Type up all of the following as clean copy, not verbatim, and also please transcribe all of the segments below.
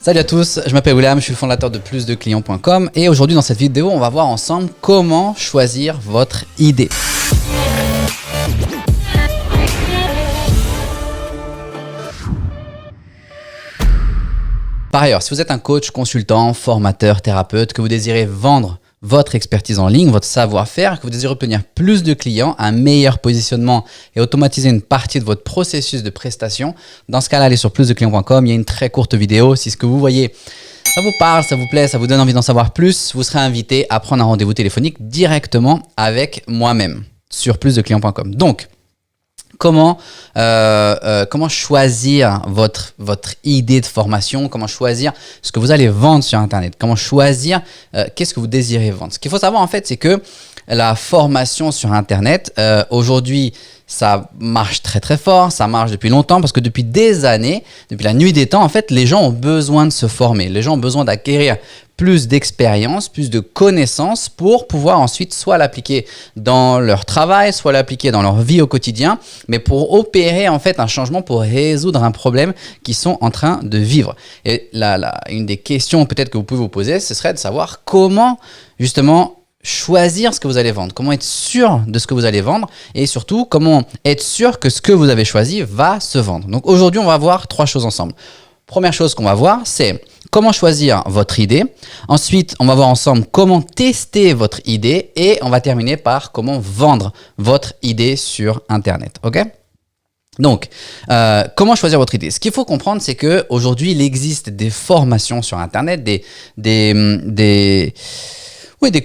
Salut à tous, je m'appelle William, je suis le fondateur de plusdeclients.com et aujourd'hui dans cette vidéo, on va voir ensemble comment choisir votre idée. Par ailleurs, si vous êtes un coach, consultant, formateur, thérapeute, que vous désirez vendre votre expertise en ligne, votre savoir-faire, que vous désirez obtenir plus de clients, un meilleur positionnement et automatiser une partie de votre processus de prestation, dans ce cas-là, allez sur plusdeclients.com, il y a une très courte vidéo. Si ce que vous voyez, ça vous parle, ça vous plaît, ça vous donne envie d'en savoir plus, vous serez invité à prendre un rendez-vous téléphonique directement avec moi-même sur plusdeclients.com. Donc, comment choisir votre idée de formation, comment choisir ce que vous allez vendre sur Internet, comment choisir qu'est-ce que vous désirez vendre. Ce qu'il faut savoir en fait, c'est que la formation sur Internet, aujourd'hui, ça marche très très fort, ça marche depuis longtemps parce que depuis des années, depuis la nuit des temps, en fait, les gens ont besoin de se former, les gens ont besoin d'acquérir plus d'expérience, plus de connaissances pour pouvoir ensuite soit l'appliquer dans leur travail, soit l'appliquer dans leur vie au quotidien, mais pour opérer en fait un changement, pour résoudre un problème qu'ils sont en train de vivre. Et une des questions peut-être que vous pouvez vous poser, ce serait de savoir comment justement choisir ce que vous allez vendre, comment être sûr de ce que vous allez vendre et surtout comment être sûr que ce que vous avez choisi va se vendre. Donc aujourd'hui, on va voir trois choses ensemble. Première chose qu'on va voir, c'est comment choisir votre idée. Ensuite, on va voir ensemble comment tester votre idée et on va terminer par comment vendre votre idée sur Internet. Ok ? Donc, comment choisir votre idée? Ce qu'il faut comprendre, c'est qu'aujourd'hui, il existe des formations sur Internet, des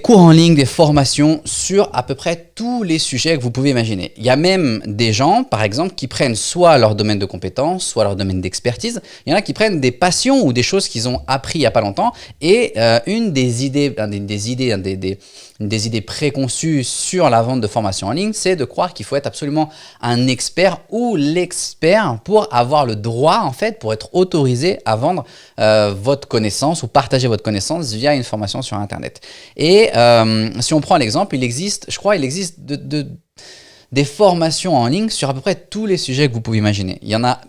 cours en ligne, des formations sur à peu près tous les sujets que vous pouvez imaginer. Il y a même des gens, par exemple, qui prennent soit leur domaine de compétence, soit leur domaine d'expertise. Il y en a qui prennent des passions ou des choses qu'ils ont appris il n'y a pas longtemps. Et une des idées préconçues sur la vente de formation en ligne, c'est de croire qu'il faut être absolument un expert ou l'expert pour avoir le droit, en fait, pour être autorisé à vendre votre connaissance ou partager votre connaissance via une formation sur Internet. Et si on prend l'exemple, il existe des formations en ligne sur à peu près tous les sujets que vous pouvez imaginer. Il y en a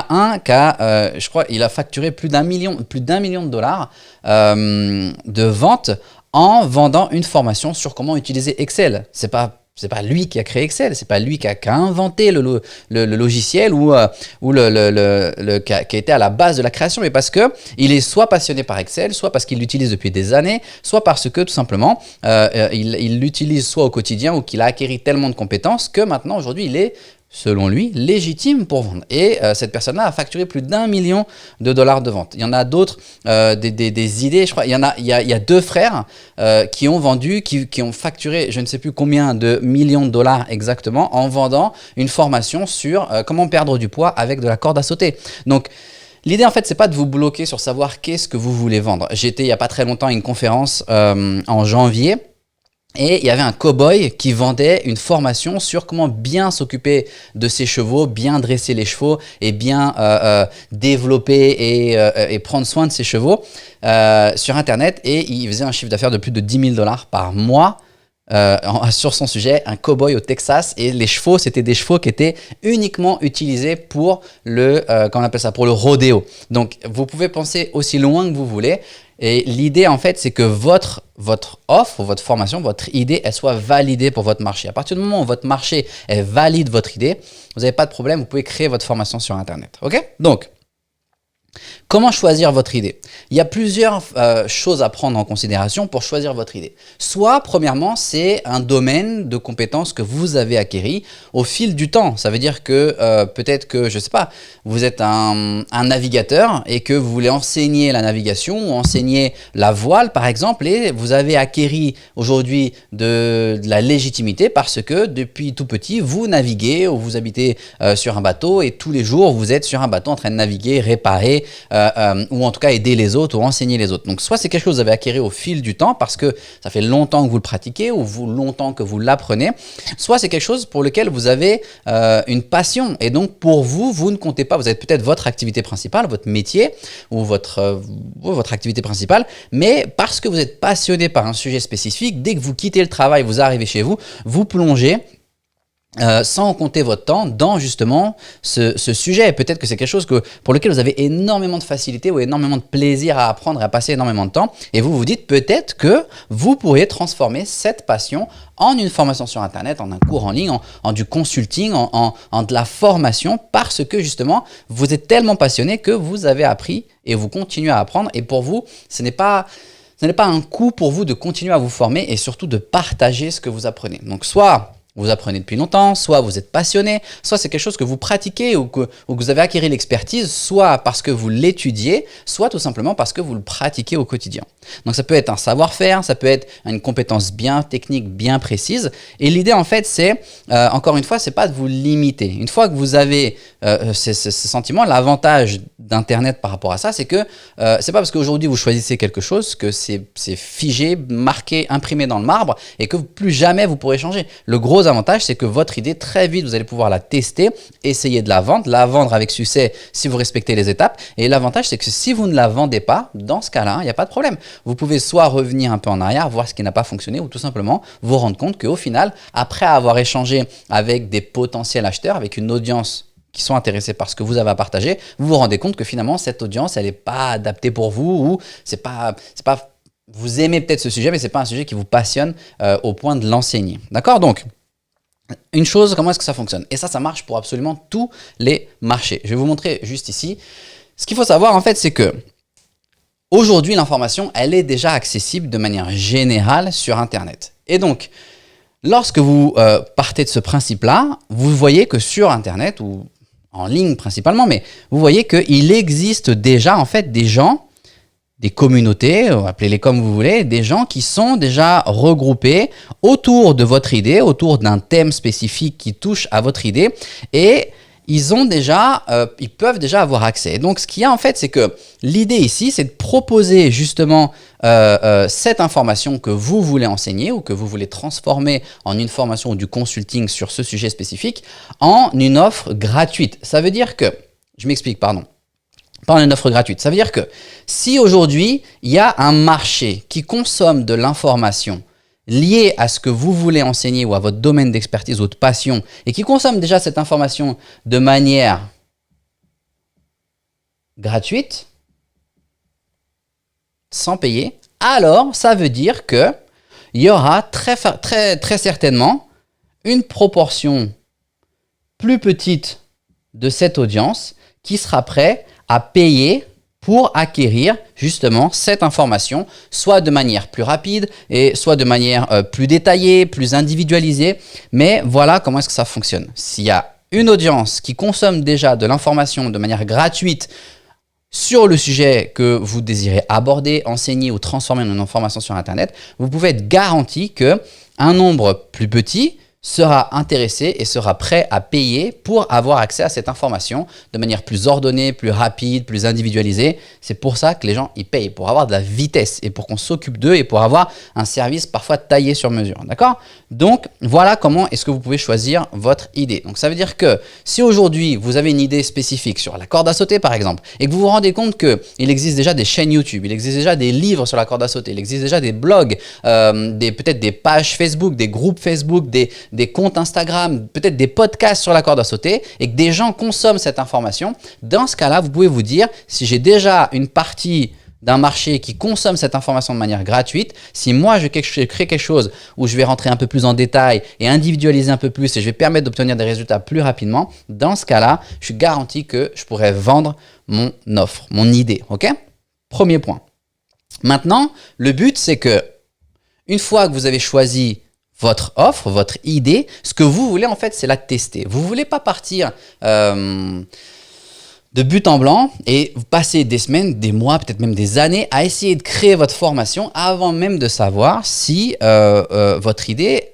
un qui a, il a facturé plus d'un million de dollars de ventes en vendant une formation sur comment utiliser Excel. C'est pas lui qui a créé Excel, c'est pas lui qui a inventé le logiciel ou qui a été à la base de la création, mais parce que il est soit passionné par Excel, soit parce qu'il l'utilise depuis des années, soit parce que tout simplement il l'utilise soit au quotidien ou qu'il a acquis tellement de compétences que maintenant aujourd'hui il est, selon lui, légitime pour vendre. Et cette personne-là a facturé plus d'1 million de dollars de vente. Il y en a d'autres, des idées, je crois. Il y a deux frères qui ont vendu, qui ont facturé, je ne sais plus combien de millions de dollars exactement, en vendant une formation sur comment perdre du poids avec de la corde à sauter. Donc, l'idée, en fait, c'est pas de vous bloquer sur savoir qu'est-ce que vous voulez vendre. J'étais il y a pas très longtemps à une conférence en janvier. Et il y avait un cow-boy qui vendait une formation sur comment bien s'occuper de ses chevaux, bien dresser les chevaux et bien développer et prendre soin de ses chevaux sur Internet. Et il faisait un chiffre d'affaires de plus de 10 000 dollars par mois sur son sujet, un cow-boy au Texas. Et les chevaux, c'était des chevaux qui étaient uniquement utilisés pour pour le rodéo. Donc, vous pouvez penser aussi loin que vous voulez. Et l'idée, en fait, c'est que votre offre, votre formation, votre idée, elle soit validée pour votre marché. À partir du moment où votre marché valide votre idée, vous n'avez pas de problème, vous pouvez créer votre formation sur Internet. OK ? Donc, comment choisir votre idée? Il y a plusieurs choses à prendre en considération pour choisir votre idée. Soit, premièrement, c'est un domaine de compétences que vous avez acquis au fil du temps. Ça veut dire que peut-être que, je ne sais pas, vous êtes un navigateur et que vous voulez enseigner la navigation ou enseigner la voile, par exemple, et vous avez acquis aujourd'hui de la légitimité parce que depuis tout petit, vous naviguez ou vous habitez sur un bateau et tous les jours, vous êtes sur un bateau en train de naviguer, réparer, ou en tout cas aider les autres ou enseigner les autres. Donc soit c'est quelque chose que vous avez acquis au fil du temps parce que ça fait longtemps que vous le pratiquez ou longtemps que vous l'apprenez, soit c'est quelque chose pour lequel vous avez une passion et donc pour vous ne comptez pas, vous avez peut-être votre activité principale, votre métier ou votre activité principale, mais parce que vous êtes passionné par un sujet spécifique, dès que vous quittez le travail, vous arrivez chez vous, vous plongez sans compter votre temps dans justement ce sujet. Peut-être que c'est quelque chose pour lequel vous avez énormément de facilité ou énormément de plaisir à apprendre et à passer énormément de temps. Et vous vous dites peut-être que vous pourriez transformer cette passion en une formation sur Internet, en un cours en ligne, en du consulting, en de la formation, parce que justement, vous êtes tellement passionné que vous avez appris et vous continuez à apprendre. Et pour vous, ce n'est pas un coût pour vous de continuer à vous former et surtout de partager ce que vous apprenez. Donc soit vous apprenez depuis longtemps, soit vous êtes passionné, soit c'est quelque chose que vous pratiquez ou que vous avez acquis l'expertise, soit parce que vous l'étudiez, soit tout simplement parce que vous le pratiquez au quotidien. Donc ça peut être un savoir-faire, ça peut être une compétence bien technique, bien précise. Et l'idée en fait, c'est, encore une fois, c'est pas de vous limiter. Une fois que vous avez ce sentiment, l'avantage d'Internet par rapport à ça, c'est que c'est pas parce qu'aujourd'hui vous choisissez quelque chose que c'est figé, marqué, imprimé dans le marbre et que plus jamais vous pourrez changer. Le gros avantage, c'est que votre idée, très vite, vous allez pouvoir la tester, essayer de la vendre avec succès si vous respectez les étapes. Et l'avantage, c'est que si vous ne la vendez pas, dans ce cas-là, il n'y a pas de problème. Vous pouvez soit revenir un peu en arrière, voir ce qui n'a pas fonctionné, ou tout simplement vous rendre compte qu'au final, après avoir échangé avec des potentiels acheteurs, avec une audience qui sont intéressés par ce que vous avez à partager, vous vous rendez compte que finalement, cette audience, elle n'est pas adaptée pour vous, ou c'est pas vous aimez peut-être ce sujet, mais ce n'est pas un sujet qui vous passionne au point de l'enseigner. D'accord? Donc, une chose, comment est-ce que ça fonctionne? Et ça marche pour absolument tous les marchés. Je vais vous montrer juste ici. Ce qu'il faut savoir, en fait, c'est que aujourd'hui, l'information, elle est déjà accessible de manière générale sur Internet. Et donc, lorsque vous partez de ce principe-là, vous voyez que sur Internet, ou en ligne principalement, mais vous voyez qu'il existe déjà, en fait, des gens, des communautés, appelez-les comme vous voulez, des gens qui sont déjà regroupés autour de votre idée, autour d'un thème spécifique qui touche à votre idée, et ils peuvent déjà avoir accès. Donc, ce qu'il y a en fait, c'est que l'idée ici, c'est de proposer justement cette information que vous voulez enseigner ou que vous voulez transformer en une formation ou du consulting sur ce sujet spécifique en une offre gratuite. Ça veut dire que, je m'explique, pardon. Par une offre gratuite. Ça veut dire que si aujourd'hui, il y a un marché qui consomme de l'information liée à ce que vous voulez enseigner ou à votre domaine d'expertise ou de passion et qui consomme déjà cette information de manière gratuite, sans payer, alors ça veut dire qu'il y aura très certainement une proportion plus petite de cette audience qui sera prête à payer pour acquérir justement cette information, soit de manière plus rapide et soit de manière plus détaillée, plus individualisée. Mais voilà comment est-ce que ça fonctionne. S'il y a une audience qui consomme déjà de l'information de manière gratuite sur le sujet que vous désirez aborder, enseigner ou transformer en une information sur Internet, vous pouvez être garanti qu'un nombre plus petit sera intéressé et sera prêt à payer pour avoir accès à cette information de manière plus ordonnée, plus rapide, plus individualisée. C'est pour ça que les gens y payent, pour avoir de la vitesse et pour qu'on s'occupe d'eux et pour avoir un service parfois taillé sur mesure. D'accord? Donc, voilà comment est-ce que vous pouvez choisir votre idée. Donc, ça veut dire que si aujourd'hui, vous avez une idée spécifique sur la corde à sauter, par exemple, et que vous vous rendez compte qu'il existe déjà des chaînes YouTube, il existe déjà des livres sur la corde à sauter, il existe déjà des blogs, peut-être des pages Facebook, des groupes Facebook, des comptes Instagram, peut-être des podcasts sur la corde à sauter et que des gens consomment cette information, dans ce cas-là, vous pouvez vous dire, si j'ai déjà une partie d'un marché qui consomme cette information de manière gratuite, si moi je crée quelque chose où je vais rentrer un peu plus en détail et individualiser un peu plus et je vais permettre d'obtenir des résultats plus rapidement, dans ce cas-là, je suis garanti que je pourrais vendre mon offre, mon idée. Ok? Premier point. Maintenant, le but, c'est que une fois que vous avez choisi votre offre, votre idée, ce que vous voulez en fait, c'est la tester. Vous ne voulez pas partir de but en blanc et passer des semaines, des mois, peut-être même des années à essayer de créer votre formation avant même de savoir si votre idée,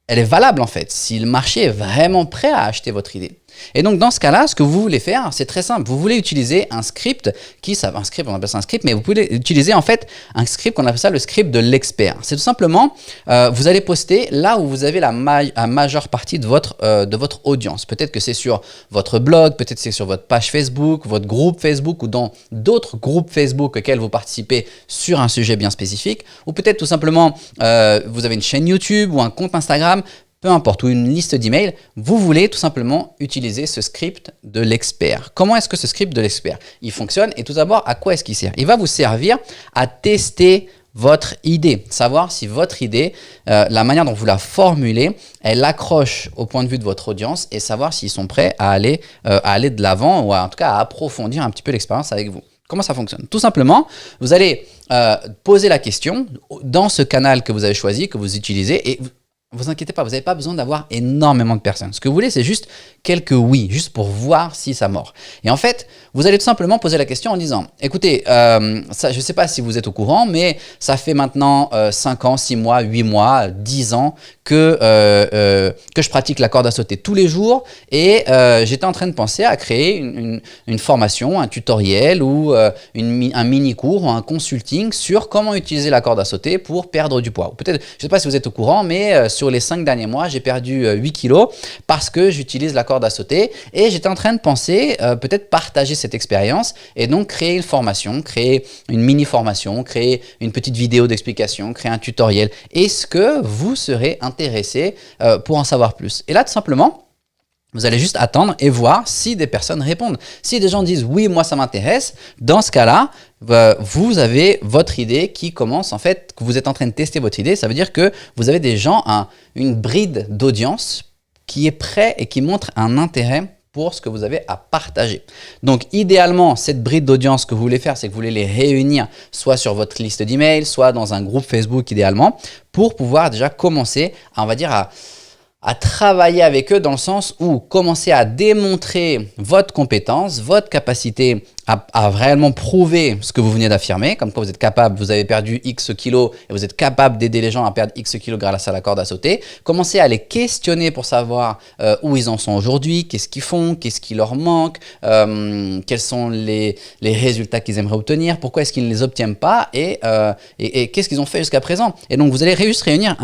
elle est valable en fait, si le marché est vraiment prêt à acheter votre idée. Et donc dans ce cas-là, ce que vous voulez faire, c'est très simple. Vous voulez utiliser un script on appelle ça un script, mais vous pouvez utiliser en fait un script qu'on appelle ça le script de l'expert. C'est tout simplement, vous allez poster là où vous avez la majeure partie de votre audience. Peut-être que c'est sur votre blog, peut-être que c'est sur votre page Facebook, votre groupe Facebook ou dans d'autres groupes Facebook auxquels vous participez sur un sujet bien spécifique. Ou peut-être tout simplement, vous avez une chaîne YouTube ou un compte Instagram. peu importe, ou une liste d'emails, vous voulez tout simplement utiliser ce script de l'expert. Comment est-ce que ce script de l'expert, il fonctionne? Et tout d'abord, à quoi est-ce qu'il sert? Il va vous servir à tester votre idée, savoir si votre idée, la manière dont vous la formulez, elle accroche au point de vue de votre audience et savoir s'ils sont prêts à aller de l'avant ou en tout cas à approfondir un petit peu l'expérience avec vous. Comment ça fonctionne? Tout simplement, vous allez poser la question dans ce canal que vous avez choisi, que vous utilisez et vous inquiétez pas, vous n'avez pas besoin d'avoir énormément de personnes. Ce que vous voulez, c'est juste quelques oui, juste pour voir si ça mord. Et en fait, vous allez tout simplement poser la question en disant, écoutez, ça, je ne sais pas si vous êtes au courant, mais ça fait maintenant 5 ans, 6 mois, 8 mois, 10 ans que je pratique la corde à sauter tous les jours et j'étais en train de penser à créer une formation, un tutoriel ou un mini-cours ou un consulting sur comment utiliser la corde à sauter pour perdre du poids. Peut-être, je ne sais pas si vous êtes au courant, mais sur les 5 derniers mois, j'ai perdu 8 kilos parce que j'utilise la corde à sauter et j'étais en train de penser peut-être partager cette expérience et donc créer une formation, créer une mini-formation, créer une petite vidéo d'explication, créer un tutoriel. Est-ce que vous serez intéressé pour en savoir plus? Et là, tout simplement, vous allez juste attendre et voir si des personnes répondent. Si des gens disent « oui, moi ça m'intéresse », dans ce cas-là, vous avez votre idée qui commence en fait, que vous êtes en train de tester votre idée. Ça veut dire que vous avez des gens, une bride d'audience qui est prêt et qui montre un intérêt pour ce que vous avez à partager. Donc, idéalement, cette bride d'audience que vous voulez faire, c'est que vous voulez les réunir soit sur votre liste d'emails, soit dans un groupe Facebook idéalement, pour pouvoir déjà commencer, on va dire, à travailler avec eux dans le sens où commencer à démontrer votre compétence, votre capacité à réellement prouver ce que vous venez d'affirmer, comme quoi vous êtes capable, vous avez perdu X kilos et vous êtes capable d'aider les gens à perdre X kilos grâce à la corde à sauter. Commencez à les questionner pour savoir où ils en sont aujourd'hui, qu'est-ce qu'ils font, qu'est-ce qui leur manque, quels sont les résultats qu'ils aimeraient obtenir, pourquoi est-ce qu'ils ne les obtiennent pas et qu'est-ce qu'ils ont fait jusqu'à présent. Et donc, vous allez juste réunir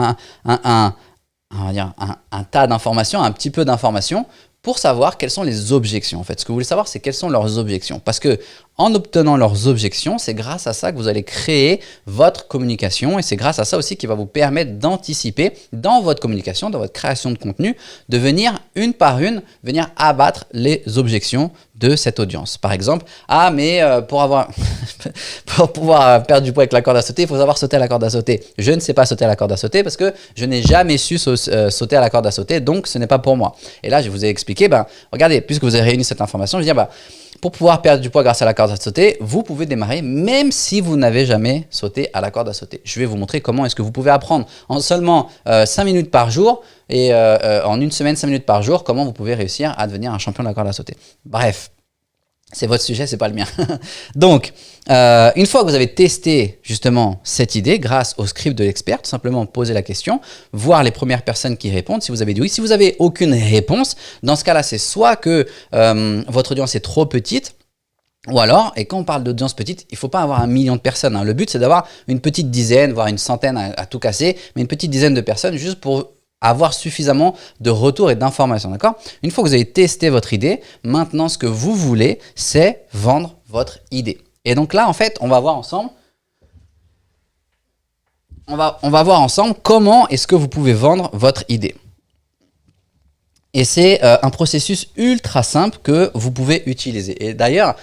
on va dire un tas d'informations, un petit peu d'informations pour savoir quelles sont les objections. En fait, ce que vous voulez savoir, c'est quelles sont leurs objections. Parce que en obtenant leurs objections, c'est grâce à ça que vous allez créer votre communication et c'est grâce à ça aussi qui va vous permettre d'anticiper dans votre communication, dans votre création de contenu, de venir une par une, venir abattre les objections de cette audience. Par exemple, pour pouvoir perdre du poids avec la corde à sauter, il faut savoir sauter à la corde à sauter. Je ne sais pas sauter à la corde à sauter parce que je n'ai jamais su sauter à la corde à sauter, donc ce n'est pas pour moi. Et là, je vous ai expliqué, regardez, puisque vous avez réuni cette information, je dis, pour pouvoir perdre du poids grâce à la corde à sauter, vous pouvez démarrer même si vous n'avez jamais sauté à la corde à sauter. Je vais vous montrer comment est-ce que vous pouvez apprendre en seulement 5 minutes par jour et en une semaine, 5 minutes par jour, comment vous pouvez réussir à devenir un champion de la corde à sauter. Bref. C'est votre sujet, c'est pas le mien. Donc, une fois que vous avez testé justement cette idée grâce au script de l'expert, tout simplement poser la question, voir les premières personnes qui répondent, si vous avez dit oui. Si vous n'avez aucune réponse, dans ce cas-là, c'est soit que votre audience est trop petite, ou alors, et quand on parle d'audience petite, il ne faut pas avoir 1 million de personnes. Le but, c'est d'avoir une petite dizaine, voire une centaine à tout casser, mais une petite dizaine de personnes juste pour avoir suffisamment de retours et d'informations, d'accord? Une fois que vous avez testé votre idée, maintenant, ce que vous voulez, c'est vendre votre idée. Et donc là, en fait, on va voir ensemble comment est-ce que vous pouvez vendre votre idée. Et c'est un processus ultra simple que vous pouvez utiliser. Et d'ailleurs,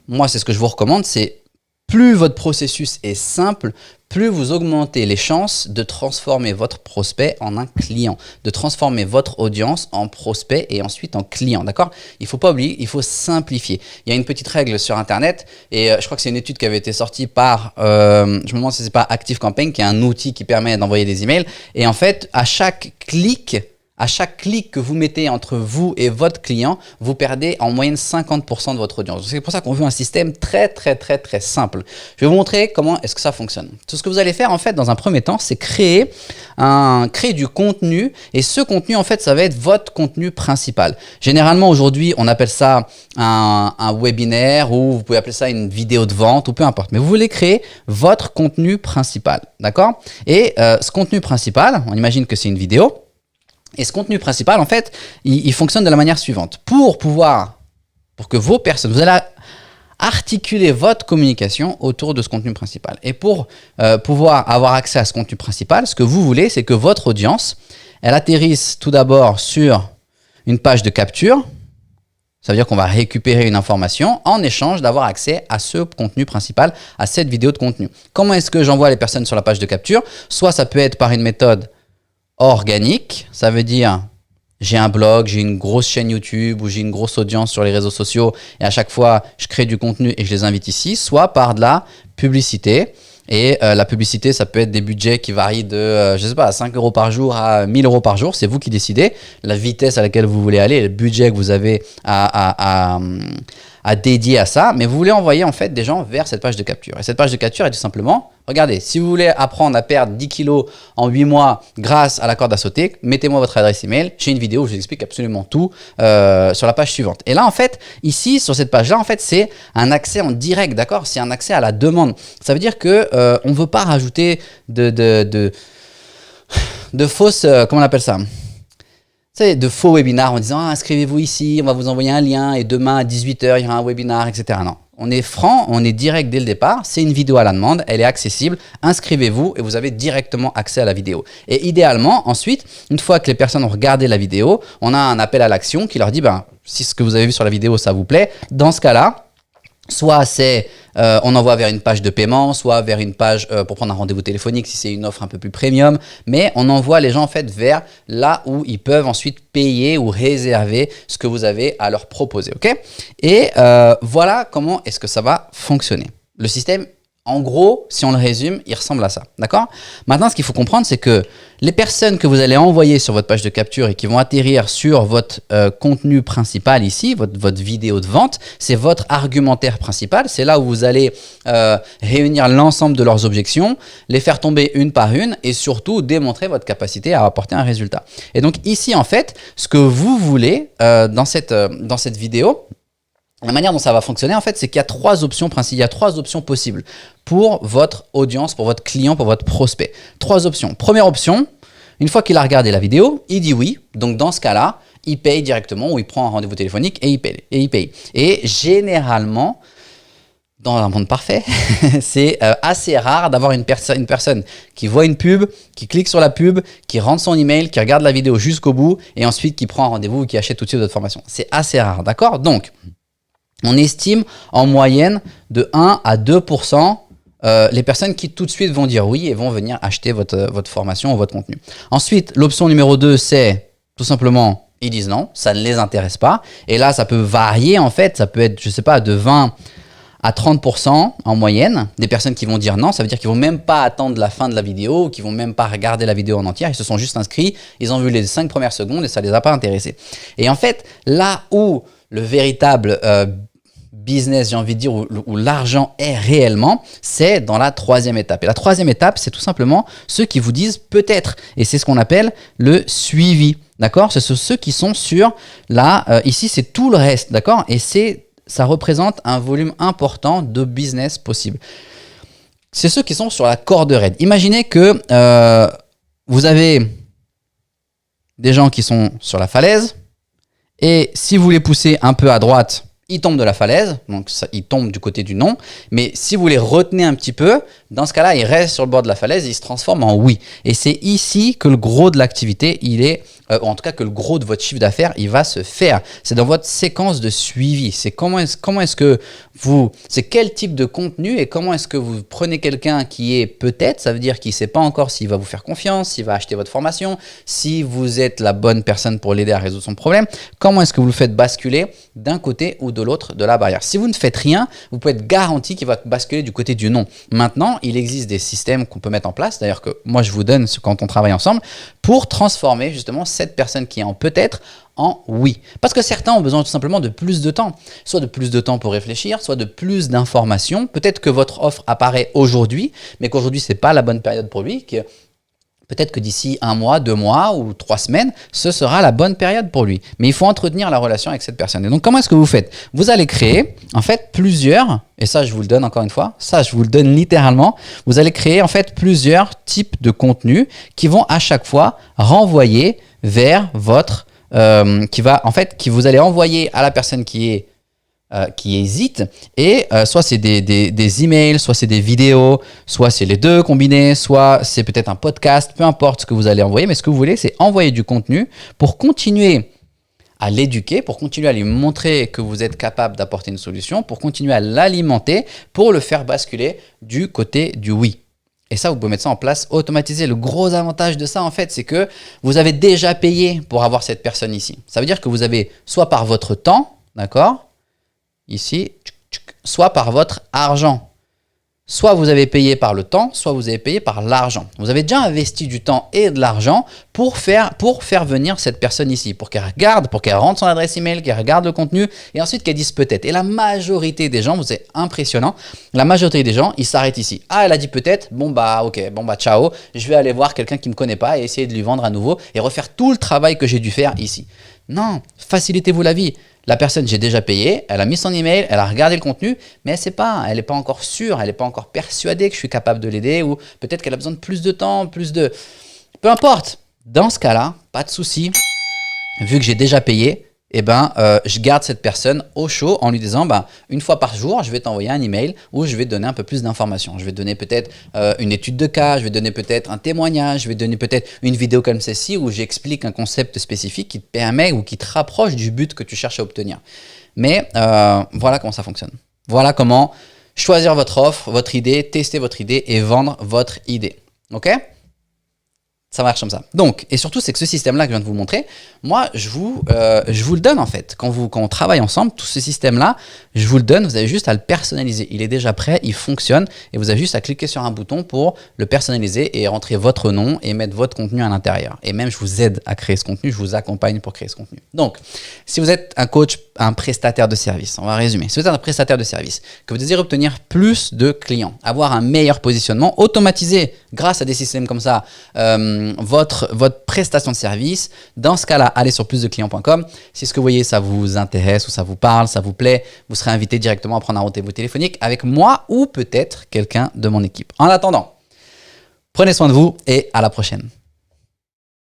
moi, c'est ce que je vous recommande, c'est plus votre processus est simple, plus vous augmentez les chances de transformer votre prospect en un client, de transformer votre audience en prospect et ensuite en client, d'accord? Il ne faut pas oublier, il faut simplifier. Il y a une petite règle sur Internet et je crois que c'est une étude qui avait été sortie par, je me demande si ce n'est pas ActiveCampaign, qui est un outil qui permet d'envoyer des emails. Et en fait, à chaque clic que vous mettez entre vous et votre client, vous perdez en moyenne 50% de votre audience. C'est pour ça qu'on veut un système très, très, très, très simple. Je vais vous montrer comment est-ce que ça fonctionne. Tout ce que vous allez faire, en fait, dans un premier temps, c'est créer du contenu. Et ce contenu, en fait, ça va être votre contenu principal. Généralement, aujourd'hui, on appelle ça un webinaire ou vous pouvez appeler ça une vidéo de vente ou peu importe. Mais vous voulez créer votre contenu principal, d'accord? Et ce contenu principal, on imagine que c'est une vidéo. Et ce contenu principal, en fait, il fonctionne de la manière suivante. Pour que vos personnes, vous allez articuler votre communication autour de ce contenu principal. Et pour pouvoir avoir accès à ce contenu principal, ce que vous voulez, c'est que votre audience, elles atterrissent tout d'abord sur une page de capture. Ça veut dire qu'on va récupérer une information en échange d'avoir accès à ce contenu principal, à cette vidéo de contenu. Comment est-ce que j'envoie les personnes sur la page de capture? Soit ça peut être par une méthode organique, ça veut dire j'ai un blog, j'ai une grosse chaîne YouTube ou j'ai une grosse audience sur les réseaux sociaux et à chaque fois je crée du contenu et je les invite ici, soit par de la publicité. Et la publicité, ça peut être des budgets qui varient de, je sais pas, 5 € par jour à 1000 € par jour. C'est vous qui décidez la vitesse à laquelle vous voulez aller, le budget que vous avez à dédier à ça. Mais vous voulez envoyer en fait des gens vers cette page de capture. Et cette page de capture est tout simplement, regardez, si vous voulez apprendre à perdre 10 kilos en 8 mois grâce à la corde à sauter, mettez-moi votre adresse email. J'ai une vidéo où je vous explique absolument tout sur la page suivante. Et là, en fait, ici, sur cette page-là, en fait, c'est un accès en direct, d'accord? C'est un accès à la demande. Ça veut dire que on ne veut pas rajouter de fausses, comment on appelle ça? De faux webinars en disant inscrivez-vous ici, on va vous envoyer un lien et demain à 18 h, il y aura un webinar, etc. Non, on est franc, on est direct dès le départ. C'est une vidéo à la demande, elle est accessible. Inscrivez-vous et vous avez directement accès à la vidéo. Et idéalement, ensuite, une fois que les personnes ont regardé la vidéo, on a un appel à l'action qui leur dit si ce que vous avez vu sur la vidéo, ça vous plaît, dans ce cas-là, soit c'est on envoie vers une page de paiement, soit vers une page pour prendre un rendez-vous téléphonique si c'est une offre un peu plus premium, mais on envoie les gens en fait vers là où ils peuvent ensuite payer ou réserver ce que vous avez à leur proposer, ok? Et voilà comment est-ce que ça va fonctionner. Le système, en gros, si on le résume, il ressemble à ça, d'accord? Maintenant, ce qu'il faut comprendre, c'est que les personnes que vous allez envoyer sur votre page de capture et qui vont atterrir sur votre contenu principal ici, votre vidéo de vente, c'est votre argumentaire principal. C'est là où vous allez réunir l'ensemble de leurs objections, les faire tomber une par une et surtout démontrer votre capacité à apporter un résultat. Et donc ici, en fait, ce que vous voulez dans cette vidéo, la manière dont ça va fonctionner, en fait, c'est qu'il y a trois options principales, il y a trois options possibles pour votre audience, pour votre client, pour votre prospect. Trois options. Première option, une fois qu'il a regardé la vidéo, il dit oui. Donc, dans ce cas-là, il paye directement ou il prend un rendez-vous téléphonique et il paye. Et généralement, dans un monde parfait, c'est assez rare d'avoir une personne qui voit une pub, qui clique sur la pub, qui rentre son email, qui regarde la vidéo jusqu'au bout et ensuite qui prend un rendez-vous ou qui achète tout de suite votre formation. C'est assez rare, d'accord? Donc, on estime en moyenne de 1 à 2% les personnes qui tout de suite vont dire oui et vont venir acheter votre formation ou votre contenu. Ensuite, l'option numéro 2, c'est tout simplement, ils disent non, ça ne les intéresse pas. Et là, ça peut varier en fait, ça peut être, je sais pas, de 20 à 30% en moyenne des personnes qui vont dire non. Ça veut dire qu'ils vont même pas attendre la fin de la vidéo, qu'ils vont même pas regarder la vidéo en entière. Ils se sont juste inscrits, ils ont vu les 5 premières secondes et ça les a pas intéressés. Et en fait, là où le véritable business, j'ai envie de dire, où l'argent est réellement, c'est dans la troisième étape. Et la troisième étape, c'est tout simplement ceux qui vous disent peut-être. Et c'est ce qu'on appelle le suivi. D'accord? C'est ceux qui sont sur là, ici, c'est tout le reste. D'accord? Et ça représente un volume important de business possible. C'est ceux qui sont sur la corde raide. Imaginez que vous avez des gens qui sont sur la falaise et si vous les poussez un peu à droite, ils tombent de la falaise, donc ils tombent du côté du non. Mais si vous les retenez un petit peu, dans ce cas-là, ils restent sur le bord de la falaise et ils se transforment en oui. Et c'est ici que le gros de l'activité, il est, en tout cas que le gros de votre chiffre d'affaires, il va se faire. C'est dans votre séquence de suivi. C'est comment est-ce que c'est quel type de contenu et comment est-ce que vous prenez quelqu'un qui est peut-être, ça veut dire qu'il ne sait pas encore s'il va vous faire confiance, s'il va acheter votre formation, si vous êtes la bonne personne pour l'aider à résoudre son problème. Comment est-ce que vous le faites basculer d'un côté ou de l'autre de la barrière? Si vous ne faites rien, vous pouvez être garanti qu'il va basculer du côté du non. Maintenant, il existe des systèmes qu'on peut mettre en place, d'ailleurs que moi je vous donne quand on travaille ensemble, pour transformer justement cette personne qui est en peut-être en oui. Parce que certains ont besoin tout simplement de plus de temps, soit de plus de temps pour réfléchir, soit de plus d'informations. Peut-être que votre offre apparaît aujourd'hui, mais qu'aujourd'hui c'est pas la bonne période pour lui, que peut-être que d'ici 1 mois, 2 mois ou 3 semaines, ce sera la bonne période pour lui. Mais il faut entretenir la relation avec cette personne. Et donc, comment est-ce que vous faites? Vous allez créer, en fait, plusieurs, et ça, je vous le donne encore une fois, ça, je vous le donne littéralement, vous allez créer, en fait, plusieurs types de contenus qui vont à chaque fois renvoyer vers votre, qui vous allez envoyer à la personne qui est qui hésitent. Et soit c'est des emails, soit c'est des vidéos, soit c'est les deux combinés, soit c'est peut-être un podcast, peu importe ce que vous allez envoyer. Mais ce que vous voulez, c'est envoyer du contenu pour continuer à l'éduquer, pour continuer à lui montrer que vous êtes capable d'apporter une solution, pour continuer à l'alimenter, pour le faire basculer du côté du oui. Et ça, vous pouvez mettre ça en place, automatiser. Le gros avantage de ça, en fait, c'est que vous avez déjà payé pour avoir cette personne ici. Ça veut dire que vous avez, soit par votre temps, d'accord, ici, soit par votre argent. Soit vous avez payé par le temps, soit vous avez payé par l'argent. Vous avez déjà investi du temps et de l'argent pour faire venir cette personne ici, pour qu'elle regarde, pour qu'elle rentre son adresse email, qu'elle regarde le contenu et ensuite qu'elle dise peut-être. Et la majorité des gens, vous êtes impressionnant, la majorité des gens, ils s'arrêtent ici. Ah, elle a dit peut-être, bon bah ok, bon bah ciao, je vais aller voir quelqu'un qui ne me connaît pas et essayer de lui vendre à nouveau et refaire tout le travail que j'ai dû faire ici. Non, facilitez-vous la vie. La personne, j'ai déjà payé, elle a mis son email, elle a regardé le contenu, mais elle n'est pas encore sûre, elle n'est pas encore persuadée que je suis capable de l'aider ou peut-être qu'elle a besoin de plus de temps, Peu importe. Dans ce cas-là, pas de souci. Vu que j'ai déjà payé, je garde cette personne au chaud en lui disant une fois par jour, je vais t'envoyer un email où je vais te donner un peu plus d'informations. Je vais te donner peut-être une étude de cas, je vais te donner peut-être un témoignage, je vais te donner peut-être une vidéo comme celle-ci où j'explique un concept spécifique qui te permet ou qui te rapproche du but que tu cherches à obtenir. Mais voilà comment ça fonctionne. Voilà comment choisir votre offre, votre idée, tester votre idée et vendre votre idée. Ok ? Ça marche comme ça. Donc, et surtout, c'est que ce système-là que je viens de vous montrer, moi, je vous le donne en fait. Quand on travaille ensemble, tout ce système-là, je vous le donne, vous avez juste à le personnaliser. Il est déjà prêt, il fonctionne et vous avez juste à cliquer sur un bouton pour le personnaliser et rentrer votre nom et mettre votre contenu à l'intérieur. Et même, je vous aide à créer ce contenu, je vous accompagne pour créer ce contenu. Donc, si vous êtes un coach, un prestataire de service, on va résumer. Si vous êtes un prestataire de service, que vous désirez obtenir plus de clients, avoir un meilleur positionnement, automatiser grâce à des systèmes comme ça, votre prestation de service, dans ce cas-là, allez sur plusdeclients.com. Si ce que vous voyez, ça vous intéresse ou ça vous parle, ça vous plaît, vous serez invité directement à prendre un rendez-vous téléphonique avec moi ou peut-être quelqu'un de mon équipe. En attendant, prenez soin de vous et à la prochaine.